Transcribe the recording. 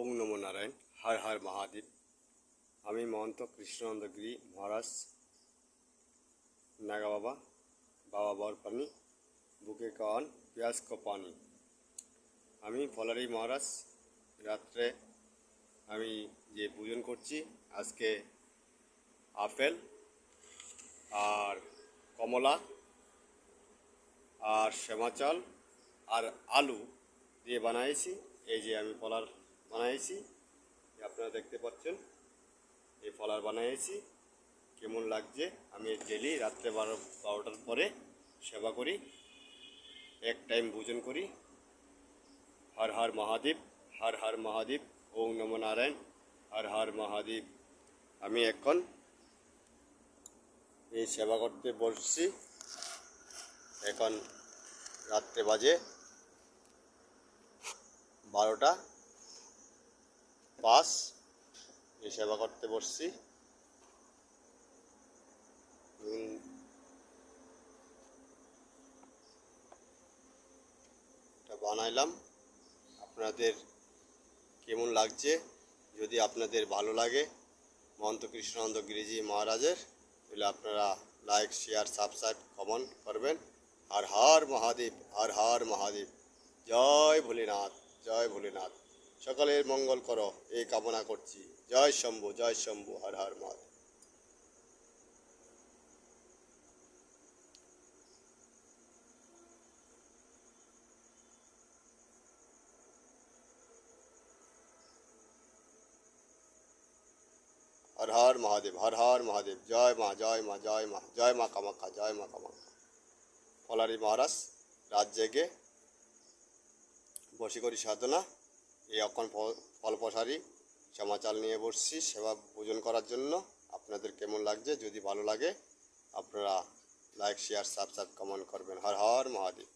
ওং নমো নারায়ণ। হর হর মহাদেব। আমি মহন্ত কৃষ্ণানন্দ গিরি মহারাজ, নাগা বাবা, বাবা বরপানি, বুকে কাওয়ান পেঁয়াজ কো পানি। আমি ফলারি মহারাজ। রাত্রে আমি যে পূজন করছি, আজকে আপেল আর কমলা আর শ্যামা চাল আর আলু দিয়ে বানাইছি। এই যে আমি ফলার বানাইছি, আপনারা দেখতে পাচ্ছেন, এই ফলার বানাইছি। কেমন লাগছে? আমি ডেলি রাত্রে 12টার পরে সেবা করি, এক টাইম ভোজন করি। হর হর মহাদেব, হর হর মহাদেব, ওং নমো নারায়ণ, হর হর মহাদেব। আমি এখন এই সেবা করতে বসছি। এখন রাত্রে বাজে 12:05। এই সেবা করতে বসছি। এটা বানাইলাম। আপনাদের কেমন লাগছে? যদি আপনাদের ভালো লাগে মহন্ত কৃষ্ণানন্দ গিরিজি মহারাজের, তাহলে আপনারা লাইক, শেয়ার, সাবস্ক্রাইব, কমেন্ট করবেন। হর হর মহাদেব, হর হর মহাদেব। জয় ভোলেনাথ, জয় ভোলেনাথ। সকলের মঙ্গল করো এই কামনা করছি। জয় শম্ভু, জয় শম্ভু, হর হর মহাদেব। হর হর মহাদেব, হর হর মহাদেব। জয় মা, জয় মা, জয় মা, জয় মা কামাখ্যা, জয় মা কামাখ্যা। ফলারি মহারাজ রাত জেগে বসে করি সাধনা। এই অক্ষণ ফল প্রসারী শ্যামাচাল নিয়ে বসছি সেবা পূজন করার জন্য। আপনাদের কেমন লাগছে? যদি ভালো লাগে আপনারা লাইক, শেয়ার, সাবস্ক্রাইব, কমেন্ট করবেন। হর হর মহাদেব।